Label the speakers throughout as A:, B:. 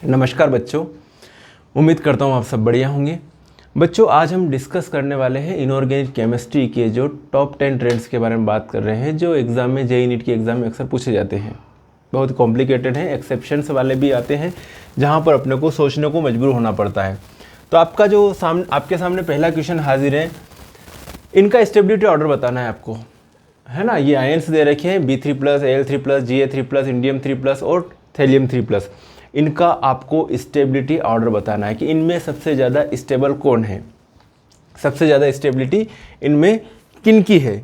A: नमस्कार बच्चों, उम्मीद करता हूँ आप सब बढ़िया होंगे। बच्चों, आज हम डिस्कस करने वाले हैं इनऑर्गेनिक केमिस्ट्री के जो टॉप 10 ट्रेंड्स के बारे में बात कर रहे हैं, जो एग्ज़ाम में जेईई नीट की एग्ज़ाम में अक्सर पूछे जाते हैं। बहुत कॉम्प्लिकेटेड हैं, एक्सेप्शंस वाले भी आते हैं जहाँ पर अपने को सोचने को मजबूर होना पड़ता है। तो आपका जो आपके सामने पहला क्वेश्चन हाजिर है, इनका स्टेबिलिटी ऑर्डर बताना है आपको, है ना। ये आयंस दे रखे हैं B3+, Al3+, Ga3+, Indium3+ और Thallium3+। इनका आपको स्टेबिलिटी ऑर्डर बताना है कि इनमें सबसे ज़्यादा स्टेबल कौन है, सबसे ज़्यादा स्टेबिलिटी इनमें किन की है।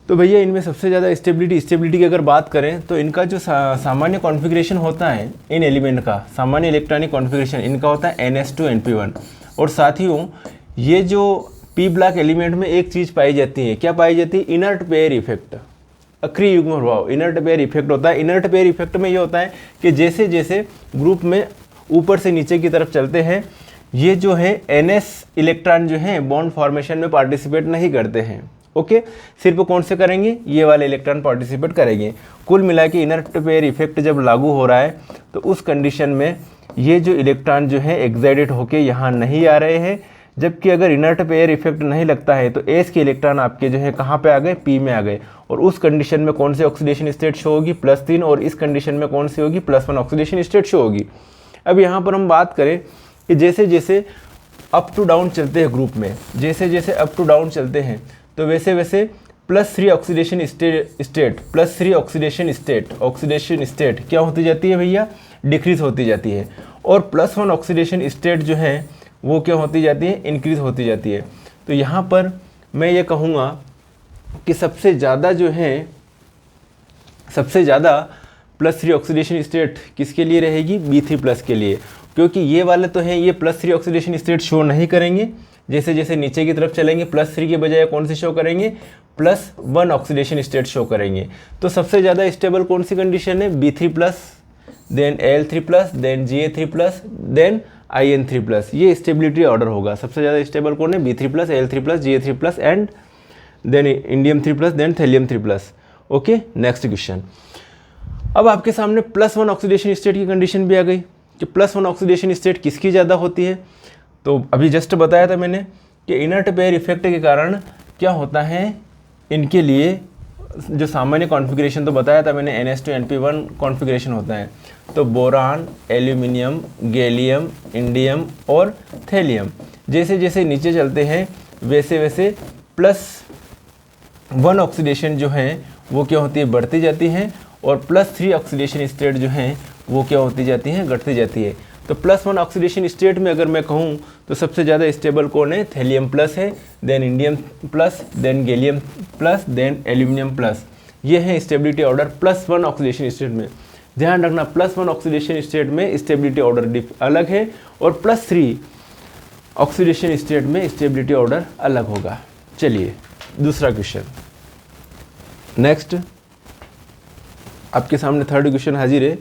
A: तो भैया इनमें सबसे ज़्यादा स्टेबिलिटी की अगर बात करें तो इनका जो सामान्य कॉन्फ़िगरेशन होता है इन एलिमेंट का, सामान्य इलेक्ट्रॉनिक कॉन्फ़िगरेशन इनका होता है NH2 और साथियों ये जो पी ब्लॉक एलिमेंट में एक चीज़ पाई जाती है, क्या पाई जाती है? इनर्ट पेयर इफेक्ट, अक्रिय युग्म प्रभाव, इनर्ट पेयर इफेक्ट होता है। इनर्ट पेयर इफेक्ट में ये होता है कि जैसे जैसे ग्रुप में ऊपर से नीचे की तरफ चलते हैं, ये जो है NS इलेक्ट्रॉन जो हैं बॉन्ड फॉर्मेशन में पार्टिसिपेट नहीं करते हैं। ओके, सिर्फ कौन से करेंगे? ये वाले इलेक्ट्रॉन पार्टिसिपेट करेंगे। कुल मिला के इनर्ट पेयर इफेक्ट जब लागू हो रहा है तो उस कंडीशन में ये जो इलेक्ट्रॉन जो है एक्साइटेड होके यहाँ नहीं आ रहे हैं, जबकि अगर इनर्ट पेयर इफेक्ट नहीं लगता है तो एस के इलेक्ट्रॉन आपके जो है कहाँ पे आ गए? पी में आ गए। और उस कंडीशन में कौन सी ऑक्सीडेशन स्टेट शो होगी? +3। और इस कंडीशन में कौन सी होगी? +1 ऑक्सीडेशन स्टेट शो होगी। अब यहाँ पर हम बात करें कि जैसे जैसे अप टू डाउन चलते हैं ग्रुप में, जैसे जैसे अप टू डाउन चलते हैं तो वैसे वैसे +3 ऑक्सीडेशन स्टेट +3 ऑक्सीडेशन स्टेट क्या होती जाती है भैया? डिक्रीज होती जाती है। और +1 ऑक्सीडेशन स्टेट जो है वो क्या होती जाती है? इंक्रीज होती जाती है। तो यहाँ पर मैं ये कहूँगा कि सबसे ज़्यादा जो है, सबसे ज़्यादा +3 ऑक्सीडेशन स्टेट किसके लिए रहेगी? B3+ के लिए, क्योंकि ये वाले तो हैं ये +3 ऑक्सीडेशन स्टेट शो नहीं करेंगे। जैसे जैसे नीचे की तरफ चलेंगे +3 के बजाय कौन सी शो करेंगे? +1 ऑक्सीडेशन स्टेट शो करेंगे। तो सबसे ज़्यादा स्टेबल कौन सी कंडीशन है? B3+, then Al3+, then Ga3+, then In3+। ये स्टेबिलिटी ऑर्डर होगा। सबसे ज़्यादा स्टेबल कौन है? B3+, Al3+, Ga3+ and then Indium3+, then Thallium3+। Okay, next question. अब आपके सामने +1 ऑक्सीडेशन स्टेट की कंडीशन भी आ गई कि +1 ऑक्सीडेशन स्टेट किसकी ज़्यादा होती है। तो अभी जस्ट बताया था मैंने कि इनर्ट पेयर इफेक्ट के कारण क्या होता है इनके लिए, जो सामान्य कॉन्फ़िगरेशन तो बताया था मैंने, NH2 कॉन्फ़िगरेशन होता है। तो बोरान, एल्यूमिनियम, गैलियम, इंडियम और थैलियम जैसे जैसे नीचे चलते हैं वैसे वैसे +1 ऑक्सीडेशन जो है वो क्या होती है? बढ़ती जाती हैं। और +3 ऑक्सीडेशन स्टेट जो हैं वो क्या होती जाती हैं? घटती जाती है। तो +1 ऑक्सीडेशन स्टेट में अगर मैं कहूँ तो सबसे ज़्यादा स्टेबल कौन है? Thallium+ है, then Indium+, then Gallium+, then Aluminium+। ये है स्टेबिलिटी ऑर्डर +1 ऑक्सीडेशन स्टेट में। ध्यान रखना, +1 ऑक्सीडेशन स्टेट में स्टेबिलिटी ऑर्डर अलग है और +3 ऑक्सीडेशन स्टेट में स्टेबिलिटी ऑर्डर अलग होगा। चलिए दूसरा क्वेश्चन। नेक्स्ट आपके सामने थर्ड क्वेश्चन हाजिर है।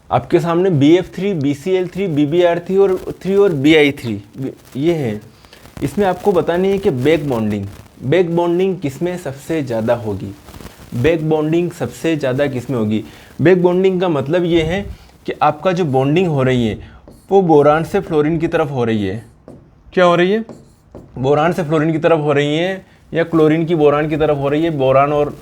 A: आपके सामने BF3, BCl3, BBr3 और BI3 ये है। इसमें आपको बतानी है कि बैक बॉन्डिंग किसमें सबसे ज़्यादा होगी? बैक बॉन्डिंग सबसे ज़्यादा किसमें होगी? बैक बॉन्डिंग का मतलब ये है कि आपका जो बॉन्डिंग हो रही है वो बोरान से फ्लोरीन की तरफ हो रही है। क्या हो रही है? बोरान से फ्लोरीन की तरफ हो रही है, या क्लोरीन की बोरान की तरफ हो रही है, बोरान और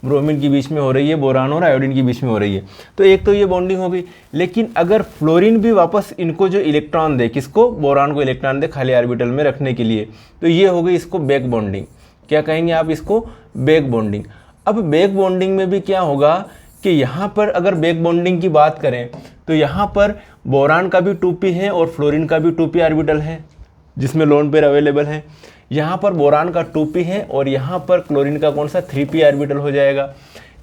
A: ब्रोमीन के बीच में हो रही है, बोरान और आयोडीन के बीच में हो रही है। तो एक तो ये बॉन्डिंग हो गई। लेकिन अगर फ्लोरीन भी वापस इनको जो इलेक्ट्रॉन दे, किसको? बोरान को इलेक्ट्रॉन दे खाली ऑर्बिटल में रखने के लिए, तो ये हो गई इसको बैक बॉन्डिंग। क्या कहेंगे आप इसको? Back bonding. अब बैक बॉन्डिंग में भी क्या होगा कि यहाँ पर अगर बैक बॉन्डिंग की बात करें तो यहाँ पर बोरान का भी 2p है और फ्लोरीन का भी 2p ऑर्बिटल है जिसमें लोन पेयर अवेलेबल है। यहाँ पर बोरान का 2p है और यहाँ पर क्लोरीन का कौन सा? 3p ऑर्बिटल हो जाएगा।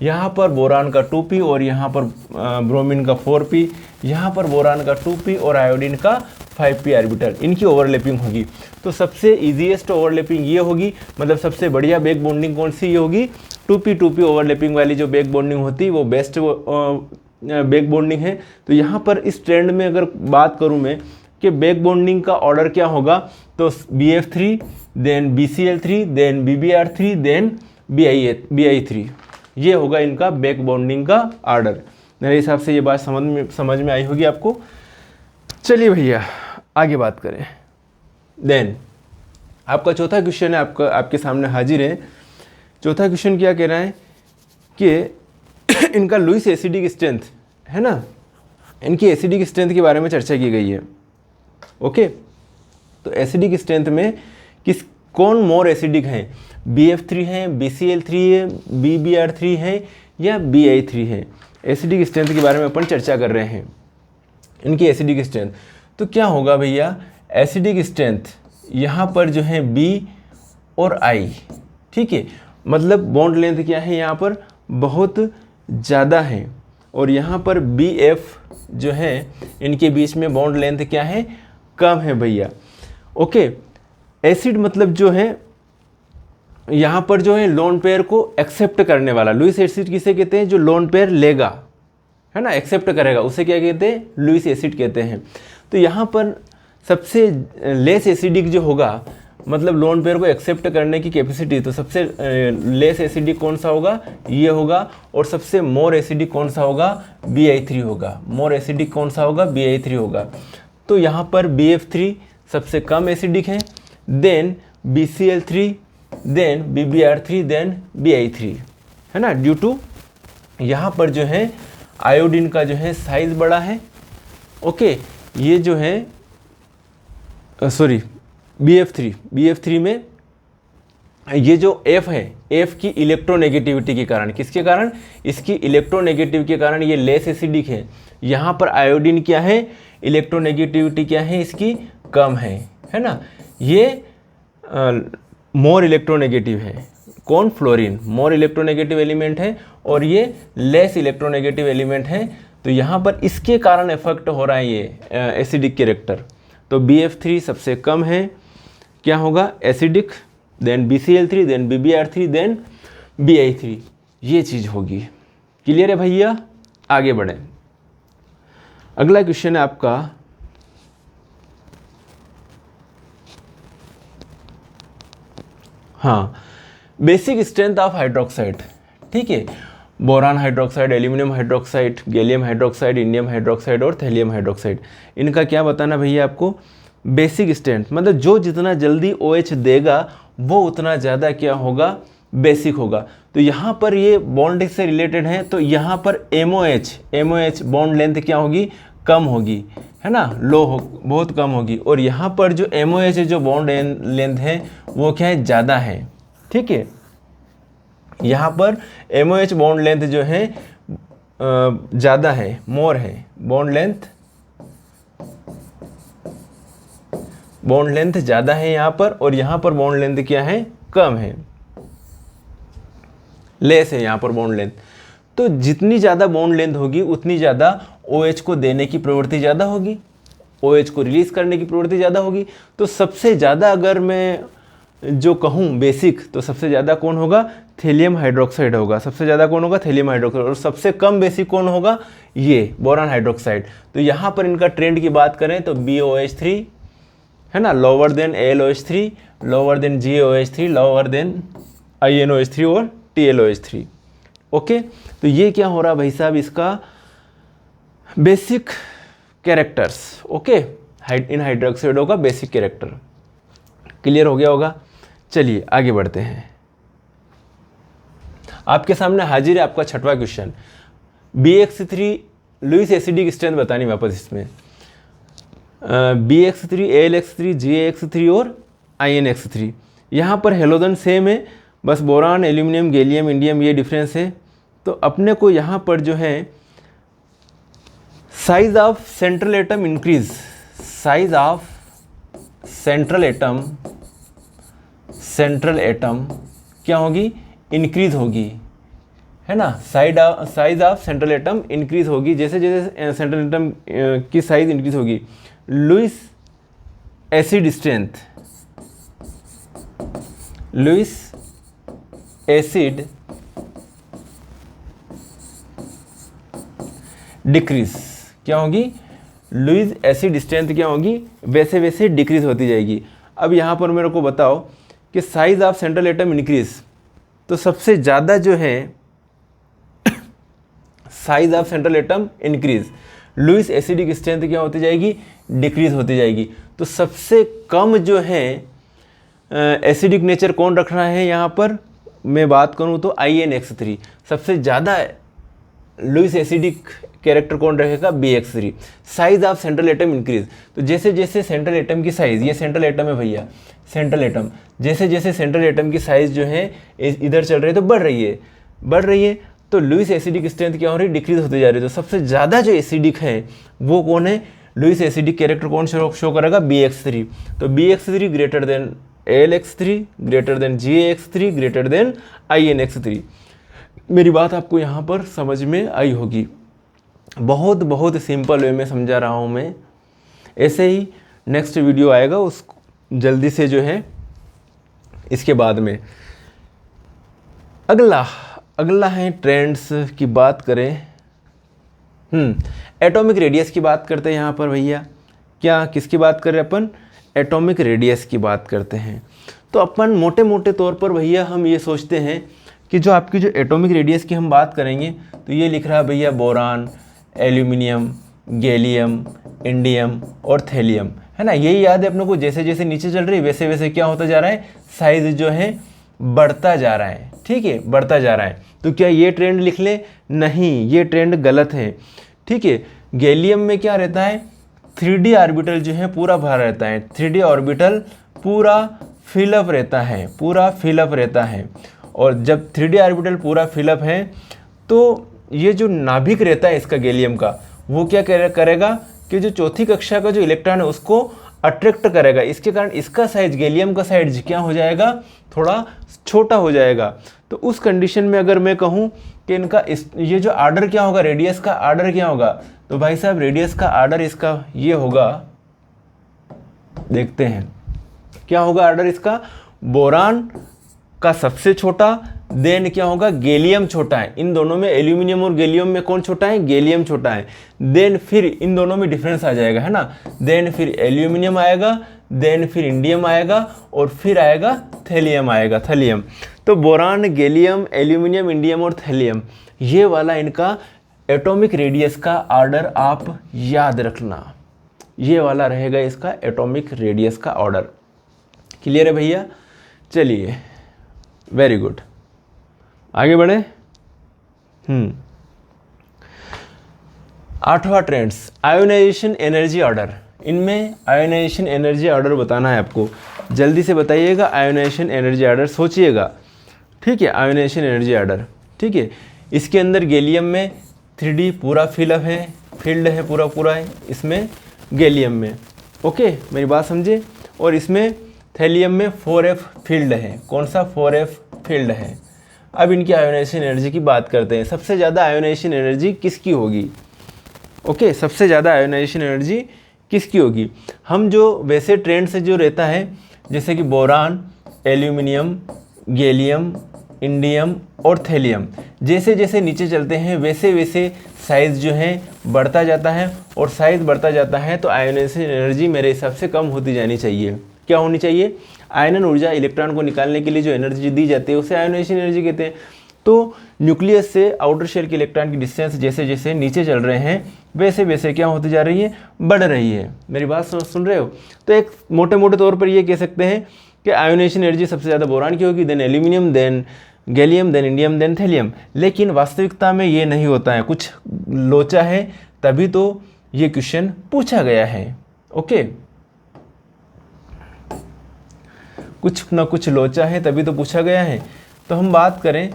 A: यहाँ पर बोरान का 2p और यहाँ पर ब्रोमीन का 4p, यहाँ पर बोरान का 2p और आयोडीन का 5p ऑर्बिटल, इनकी ओवरलैपिंग होगी। तो सबसे ईजीएस्ट ओवरलैपिंग ये होगी, मतलब सबसे बढ़िया बैक बॉन्डिंग कौन सी ये होगी? 2p ओवरलैपिंग वाली जो बैक बॉन्डिंग होती है वो बेस्ट बैक बॉन्डिंग है। तो यहाँ पर इस ट्रेंड में अगर बात करूँ मैं कि बैक बॉन्डिंग का ऑर्डर क्या होगा, तो BF3 then BCl3 then BBr3 then BI3, ये होगा इनका बैक बॉन्डिंग का ऑर्डर। मेरे हिसाब से ये बात समझ में आई होगी आपको। चलिए भैया आगे बात करें। देन आपका चौथा क्वेश्चन है, आपके सामने हाजिर है। चौथा क्वेश्चन क्या कह रहा है कि इनका लुईस एसिडिक स्ट्रेंथ है ना, इनकी एसिडिक स्ट्रेंथ के बारे में चर्चा की गई है। ओके, तो एसिडिक स्ट्रेंथ में कौन मोर एसिडिक है, BF3 है, BCl3 है, BBr3 है या BI3 है। एसिडिक स्ट्रेंथ के बारे में अपन चर्चा कर रहे हैं, इनकी एसिडिक स्ट्रेंथ। तो क्या होगा भैया, एसिडिक स्ट्रेंथ यहाँ पर जो है B और I, ठीक है, मतलब बॉन्ड लेंथ क्या है यहाँ पर बहुत ज़्यादा है, और यहाँ पर BF जो है इनके बीच में बॉन्ड लेंथ क्या है, कम है भैया। ओके, एसिड मतलब जो है यहाँ पर जो है लोन पेयर को एक्सेप्ट करने वाला। लुईस एसिड किसे कहते हैं, जो लोन पेयर लेगा है ना, एक्सेप्ट करेगा, उसे क्या कहते हैं, लुईस एसिड कहते हैं। तो यहाँ पर सबसे लेस एसिडिक जो होगा, मतलब लोन पेयर को एक्सेप्ट करने की कैपेसिटी, तो सबसे लेस एसिडिक कौन सा होगा, ये होगा। और सबसे मोर एसिडिक कौन सा होगा, BI3 होगा। मोर एसिडिक कौन सा होगा, BI3 होगा। तो यहाँ पर BF3 सबसे कम एसिडिक है, then BCl3, then BBr3, then BI3, है ना, ड्यू टू यहाँ पर जो है आयोडीन का जो है साइज बड़ा है। ओके, ये जो है सॉरी BF3 में ये जो F है, F की इलेक्ट्रोनेगेटिविटी के कारण, किसके कारण, इसकी इलेक्ट्रोनेगेटिव के कारण ये लेस एसिडिक है। यहाँ पर आयोडीन क्या है, इलेक्ट्रोनेगेटिविटी क्या है इसकी, कम है ना। ये मोर इलेक्ट्रोनेगेटिव है, कौन, फ्लोरीन मोर इलेक्ट्रोनेगेटिव एलिमेंट है, और ये लेस इलेक्ट्रोनेगेटिव एलिमेंट है। तो यहाँ पर इसके कारण इफेक्ट हो रहा है ये एसिडिक कैरेक्टर। तो BF3 सबसे कम है, क्या होगा, acidic, then BCl3, then BBr3, then BI3, ये चीज़ होगी। क्लियर है भैया, आगे बढ़ें। अगला क्वेश्चन है आपका, हाँ, बेसिक स्ट्रेंथ ऑफ हाइड्रोक्साइड, ठीक है, boron hydroxide, aluminium hydroxide, gallium hydroxide, indium hydroxide और थैलियम हाइड्रोक्साइड, इनका क्या बताना भैया आपको, बेसिक स्ट्रेंथ, मतलब जो जितना जल्दी OH देगा वो उतना ज़्यादा क्या होगा, बेसिक होगा। तो यहाँ पर ये बॉन्ड से रिलेटेड है, तो यहाँ पर MOH बॉन्ड लेंथ क्या होगी, कम होगी, है ना, लो हो, बहुत कम होगी। और यहाँ पर जो MOH जो बॉन्ड लेंथ है वो क्या है, ज़्यादा है, ठीक है। यहाँ पर MOH बॉन्ड लेंथ जो है ज़्यादा है, मोर है, बॉन्ड लेंथ ज़्यादा है यहाँ पर, और यहाँ पर बॉन्ड लेंथ क्या है, कम है, लेस है यहाँ पर बॉन्ड लेंथ। तो जितनी ज़्यादा बॉन्ड लेंथ होगी उतनी ज़्यादा OH को देने की प्रवृत्ति ज़्यादा होगी, OH को रिलीज़ करने की प्रवृत्ति ज़्यादा होगी। तो सबसे ज़्यादा अगर मैं जो कहूँ बेसिक, तो सबसे ज़्यादा कौन होगा, थैलियम हाइड्रोक्साइड होगा। सबसे ज़्यादा कौन होगा, थैलियम हाइड्रोक्साइड। और सबसे कम बेसिक कौन होगा, ये बोरान हाइड्रोक्साइड। तो यहाँ पर इनका ट्रेंड की बात करें तो BOH3 है ना, lower than AlOH3, lower than GaOH3, lower than InOH3 और TlOH3। ओके, तो ये क्या हो रहा भाई साहब, इसका बेसिक कैरेक्टर्स। ओके, इन हाइड्रोक्साइडों का बेसिक कैरेक्टर क्लियर हो गया होगा। चलिए आगे बढ़ते हैं। आपके सामने हाजिर है आपका छठवां question, BX3 Lewis acidic strength बतानी वापस इसमें, BX3, AlX3, GaX3 और InX3। यहाँ पर हेलोजन सेम है, बस बोरान, एल्यूमिनियम, गैलियम, इंडियम ये डिफरेंस है। तो अपने को यहाँ पर जो है size of central atom increase, size of central atom क्या होगी, इंक्रीज होगी, है ना। Size of central atom increase होगी, जैसे जैसे सेंट्रल एटम की साइज इंक्रीज होगी। लुईस एसिड डिक्रीज, क्या होगी, लुईस एसिड स्ट्रेंथ क्या होगी, वैसे वैसे डिक्रीज होती जाएगी। अब यहाँ पर मेरे को बताओ कि size of central atom increase, तो सबसे ज़्यादा जो है size of central atom increase, Lewis acidic strength क्या होती जाएगी, डिक्रीज होती जाएगी। तो सबसे कम जो है एसिडिक नेचर कौन रख रहा है यहाँ पर, मैं बात करूँ तो INX3, सबसे ज़्यादा लुईस एसिडिक कैरेक्टर कौन रहेगा, BX3। Size of central atom increase, तो जैसे जैसे सेंट्रल एटम की साइज, ये सेंट्रल एटम है भैया, सेंट्रल एटम, जैसे जैसे सेंट्रल एटम की साइज जो है इधर चल रही है तो बढ़ रही है, तो लुईस एसिडिक स्ट्रेंथ क्या हो रही है, डिक्रीज होती जा रही है। तो सबसे ज़्यादा जो एसिडिक है वो कौन है, लुईस एसिडिक कैरेक्टर कौन शो करेगा, BX3। तो BX3 greater than AlX3 greater than GAX3 greater than INX3। मेरी बात आपको यहाँ पर समझ में आई होगी। बहुत बहुत सिंपल वे में समझा रहा हूँ मैं। ऐसे ही नेक्स्ट वीडियो आएगा, उस जल्दी से जो है इसके बाद में अगला है ट्रेंड्स की बात करें, एटॉमिक रेडियस की बात करते हैं यहाँ पर भैया। क्या किसकी बात कर रहे हैं अपन, एटॉमिक रेडियस की बात करते हैं। तो अपन मोटे मोटे तौर पर भैया हम ये सोचते हैं कि जो आपकी जो एटॉमिक रेडियस की हम बात करेंगे तो ये लिख रहा है भैया बोरान, एल्यूमिनियम, गैलियम, इंडियम और थैलियम, है ना। यही याद है अपनों को, जैसे जैसे नीचे चल रही है वैसे वैसे क्या होता जा रहा है, साइज जो है बढ़ता जा रहा है, ठीक है, बढ़ता जा रहा है। तो क्या ये ट्रेंड लिख ले, नहीं, ये ट्रेंड गलत है, ठीक है। गैलियम में क्या रहता है, 3D ऑर्बिटल जो है पूरा भरा रहता है, 3D ऑर्बिटल पूरा फिलअप रहता है। और जब 3D ऑर्बिटल पूरा फिलअप है तो ये जो नाभिक रहता है इसका गैलियम का, वो क्या करेगा कि जो चौथी कक्षा का जो इलेक्ट्रॉन है उसको अट्रैक्ट करेगा। इसके कारण इसका साइज, गैलियम का साइज क्या हो जाएगा, थोड़ा छोटा हो जाएगा। तो उस कंडीशन में अगर मैं कहूँ कि इनका ये जो आर्डर क्या होगा, रेडियस का आर्डर क्या होगा, तो भाई साहब रेडियस का आर्डर इसका ये होगा, देखते हैं क्या होगा आर्डर इसका, बोरान का सबसे छोटा, देन क्या होगा, गैलियम छोटा है। इन दोनों में, एल्यूमिनियम और गैलियम में कौन छोटा है, गैलियम छोटा है। देन फिर इन दोनों में डिफरेंस आ जाएगा, है ना। देन फिर एल्यूमिनियम आएगा, देन फिर इंडियम आएगा और फिर आएगा थैलियम। तो बोरान, गैलियम, एल्यूमिनियम, इंडियम और थैलियम, ये वाला इनका एटॉमिक रेडियस का ऑर्डर आप याद रखना, ये वाला रहेगा इसका एटॉमिक रेडियस का ऑर्डर। क्लियर है भैया, चलिए वेरी गुड, आगे बढ़े। 8वां ट्रेंड्स, आयोनाइजेशन एनर्जी ऑर्डर। इनमें आयोनाइजेशन एनर्जी ऑर्डर बताना है आपको, जल्दी से बताइएगा। आयोनाइजेशन एनर्जी ऑर्डर सोचिएगा, ठीक है, आयोनाइजेशन एनर्जी ऑर्डर, ठीक है। इसके अंदर गैलियम में 3D पूरा फील्ड है पूरा है इसमें गैलियम में, ओके, मेरी बात समझे। और इसमें थैलियम में 4F फील्ड है, कौन सा, 4F फील्ड है। अब इनकी आयोनाइजेशन एनर्जी की बात करते हैं। सबसे ज़्यादा आयोनाइजेशन एनर्जी किसकी होगी, ओके, सबसे ज़्यादा आयोनाइजेशन एनर्जी किसकी होगी। हम जो वैसे ट्रेंड से जो रहता है, जैसे कि बोरान, एल्यूमिनियम, गैलियम, इंडियम और थैलियम, जैसे जैसे नीचे चलते हैं वैसे वैसे साइज़ जो है बढ़ता जाता है, और साइज़ बढ़ता जाता है तो आयोनाइजेशन एनर्जी मेरे हिसाब से कम होती जानी चाहिए। क्या होनी चाहिए, आयनन ऊर्जा, इलेक्ट्रॉन को निकालने के लिए जो एनर्जी दी जाती है उसे आयोनाइजेशन एनर्जी कहते हैं। तो न्यूक्लियस से आउटर शेल के इलेक्ट्रॉन की डिस्टेंस जैसे जैसे नीचे चल रहे हैं वैसे वैसे क्या होती जा रही है, बढ़ रही है। मेरी बात सुन रहे हो। तो एक मोटे मोटे तौर पर ये कह सकते हैं कि आयोनाइजेशन एनर्जी सबसे ज़्यादा बोरान की होगी, then aluminium, then gallium, then indium, then thallium. लेकिन वास्तविकता में ये नहीं होता है, कुछ लोचा है, तभी तो ये क्वेश्चन पूछा गया है, ओके, कुछ ना कुछ लोचा है तभी तो पूछा गया है। तो हम बात करें,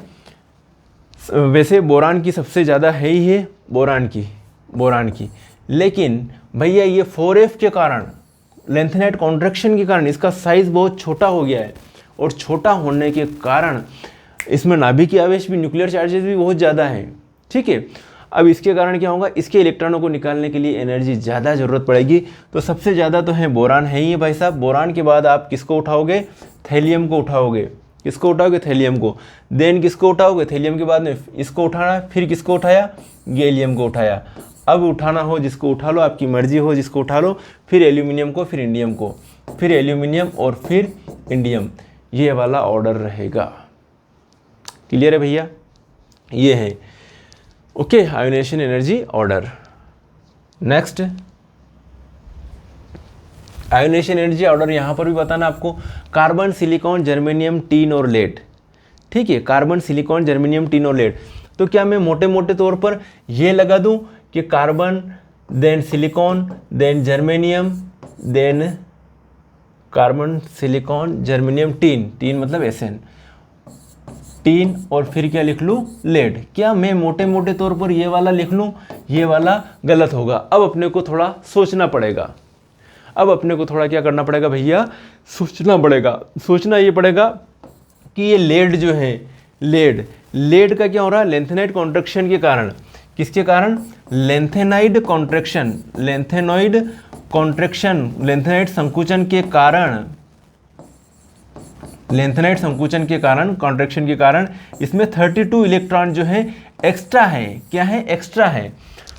A: वैसे बोरान की सबसे ज़्यादा है ही है, बोरान की, लेकिन भैया ये 4F के कारण, लेंथेनाइट कॉन्ट्रैक्शन के कारण इसका साइज़ बहुत छोटा हो गया है, और छोटा होने के कारण इसमें नाभिकीय आवेश भी, न्यूक्लियर चार्जेस भी बहुत ज़्यादा हैं, ठीक है। अब इसके कारण क्या होगा, इसके इलेक्ट्रॉनों को निकालने के लिए एनर्जी ज़्यादा ज़रूरत पड़ेगी। तो सबसे ज़्यादा तो है बोरान है ही भाई साहब। बोरान के बाद आप किसको उठाओगे, थैलियम को उठाओगे। किसको उठाओगे, थैलियम को। देन किसको उठाओगे, थैलियम के बाद में इसको उठाना, फिर किसको उठाया, गैलियम को उठाया। अब उठाना हो जिसको उठा लो, आपकी मर्जी हो जिसको उठा लो, फिर एल्यूमिनियम को, फिर इंडियम को, फिर एल्यूमिनियम और फिर इंडियम, ये वाला ऑर्डर रहेगा। क्लियर है भैया? ये है okay ionization energy order. Next ionization energy order यहाँ पर भी बताना आपको, कार्बन, सिलिकॉन, जर्मेनियम, टीन और लेड। ठीक है, कार्बन, सिलिकॉन, जर्मेनियम, टीन और लेड। तो क्या मैं मोटे मोटे तौर पर ये लगा दूं कि carbon, then silicon, then germanium, then carbon, silicon, germanium, tin, tin मतलब एसएन, टीन और फिर क्या लिख लूँ, लेड। क्या मैं मोटे मोटे तौर पर ये वाला लिख लूँ? ये वाला गलत होगा। अब अपने को थोड़ा सोचना पड़ेगा। अब अपने को थोड़ा क्या करना पड़ेगा भैया? सोचना पड़ेगा। सोचना ये पड़ेगा कि ये लेड जो है, लेड का क्या हो रहा है? लेंथेनाइड कॉन्ट्रैक्शन के कारण। किसके कारण? लेंथेनाइड कॉन्ट्रैक्शन, लेंथेनाइड संकुचन के कारण, लेंथेनाइड संकुचन के कारण, कॉन्ट्रैक्शन के कारण इसमें 32 इलेक्ट्रॉन जो है एक्स्ट्रा है। क्या है? एक्स्ट्रा है।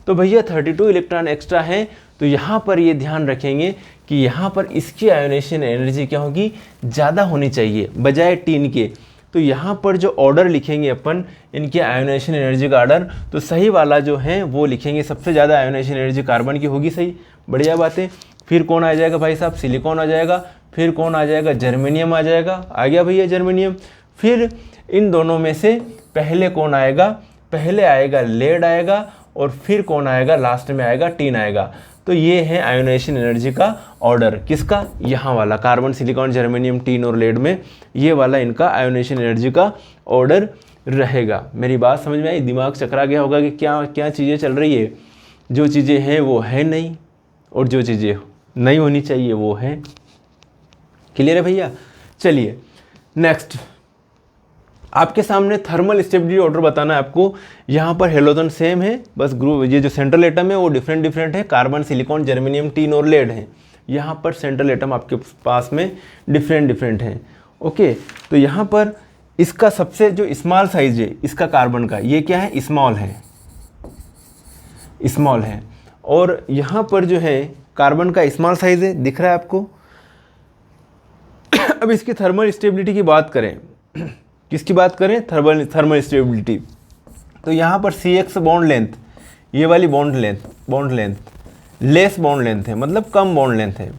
A: तो भैया 32 इलेक्ट्रॉन एक्स्ट्रा है, तो यहाँ पर ये ध्यान रखेंगे कि यहाँ पर इसकी आयोनाइजेशन एनर्जी क्या होगी? ज़्यादा होनी चाहिए बजाय टीन के। तो यहाँ पर जो ऑर्डर लिखेंगे अपन इनके आयोनाइजेशन एनर्जी का ऑर्डर, तो सही वाला जो है वो लिखेंगे। सबसे ज़्यादा आयोनाइजेशन एनर्जी कार्बन की होगी, सही, बढ़िया बात है। फिर कौन आ जाएगा भाई साहब? सिलिकॉन आ जाएगा। फिर कौन आ जाएगा? जर्मेनियम आ जाएगा। आ गया भैया जर्मेनियम। फिर इन दोनों में से पहले कौन आएगा? पहले आएगा लेड आएगा, और फिर कौन आएगा? लास्ट में आएगा टीन आएगा। तो ये है आयोनाइजेशन एनर्जी का ऑर्डर। किसका? यहाँ वाला, कार्बन, सिलिकॉन, जर्मेनियम, टीन और लेड में ये वाला इनका आयोनाइजेशन एनर्जी का ऑर्डर रहेगा। मेरी बात समझ में आई? दिमाग चकरा गया होगा कि क्या क्या चीज़ें चल रही है। जो चीज़ें हैं वो है नहीं, और जो चीज़ें नहीं होनी चाहिए वो है। क्लियर है भैया? चलिए नेक्स्ट, आपके सामने थर्मल स्टेबिलिटी ऑर्डर बताना है आपको। यहाँ पर हेलोजन सेम है, बस ग्रुप ये जो सेंट्रल एटम है वो डिफरेंट डिफरेंट है। कार्बन, सिलिकॉन, जर्मेनियम, टीन और लेड है। यहाँ पर सेंट्रल एटम आपके पास में डिफरेंट डिफरेंट है। ओके, तो यहाँ पर इसका सबसे जो स्मॉल साइज है इसका कार्बन का, ये क्या है? स्मॉल है, स्मॉल है। और यहाँ पर जो है कार्बन का स्मॉल साइज है, दिख रहा है आपको। अब इसकी थर्मल स्टेबिलिटी की बात करें, किसकी बात करें? Thermal stability. तो यहाँ पर CX बॉन्ड लेंथ, ये वाली bond length less bond length है, मतलब कम बॉन्ड लेंथ है।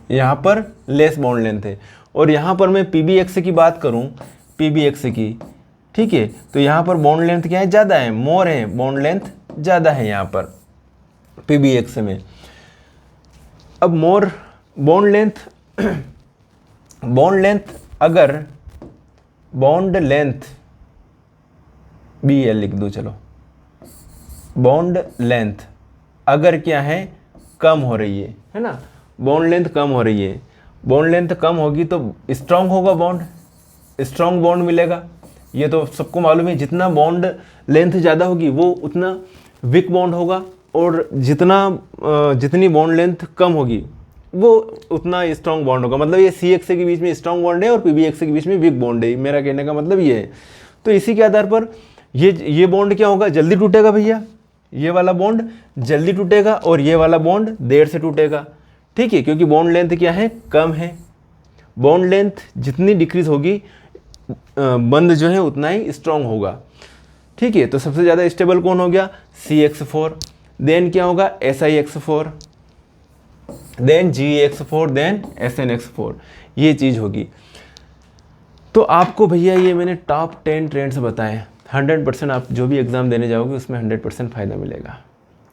A: यहाँ पर लेस बॉन्ड लेंथ है। और यहाँ पर मैं PBX की बात करूँ, PBX की, ठीक है, तो यहाँ पर बॉन्ड लेंथ क्या है? ज़्यादा है, मोर है, बॉन्ड लेंथ ज़्यादा है यहाँ पर PBX में। अब मोर बॉन्ड लेंथ अगर बॉन्ड लेंथ BL लिख दो, चलो, बॉन्ड लेंथ अगर क्या है? कम हो रही है ना, बॉन्ड लेंथ कम हो रही है। बॉन्ड लेंथ कम होगी तो स्ट्रांग होगा बॉन्ड, स्ट्रांग बॉन्ड मिलेगा। ये तो सबको मालूम है, जितना बॉन्ड लेंथ ज़्यादा होगी वो उतना वीक बॉन्ड होगा, और जितनी बॉन्ड लेंथ कम होगी वो उतना स्ट्रांग बॉन्ड होगा। मतलब ये CX के बीच में स्ट्रांग बॉन्ड है और PBX के बीच में वीक बॉन्ड है। मेरा कहने का मतलब ये है। तो इसी के आधार पर ये बॉन्ड क्या होगा? जल्दी टूटेगा भैया, ये वाला बॉन्ड जल्दी टूटेगा, और ये वाला बॉन्ड देर से टूटेगा। ठीक है, क्योंकि बॉन्ड लेंथ क्या है? कम है। बॉन्ड लेंथ जितनी डिक्रीज होगी बंद जो है उतना ही स्ट्रांग होगा। ठीक है, तो सबसे ज़्यादा स्टेबल कौन हो गया? CX4। देन क्या होगा? SiX4, then GeX4, then SnX4, ये चीज़ होगी। तो आपको भैया ये मैंने टॉप 10 ट्रेंड्स बताए। 100% आप जो भी एग्ज़ाम देने जाओगे उसमें 100% फ़ायदा मिलेगा।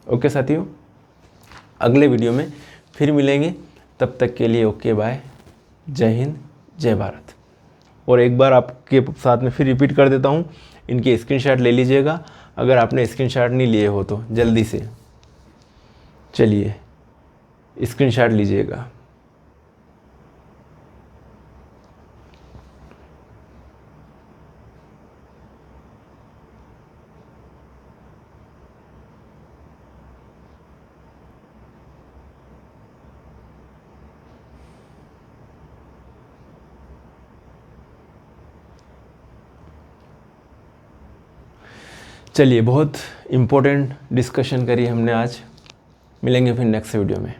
A: ओके साथियों, अगले वीडियो में फिर मिलेंगे, तब तक के लिए ओके बाय, जय हिंद, जय भारत। और एक बार आपके साथ में फिर रिपीट कर देता हूँ, इनके स्क्रीनशॉट ले लीजिएगा अगर आपने स्क्रीनशॉट नहीं लिए हो तो जल्दी से, चलिए स्क्रीनशॉट लीजिएगा। चलिए, बहुत इम्पोर्टेंट डिस्कशन करी हमने आज। मिलेंगे फिर नेक्स्ट वीडियो में।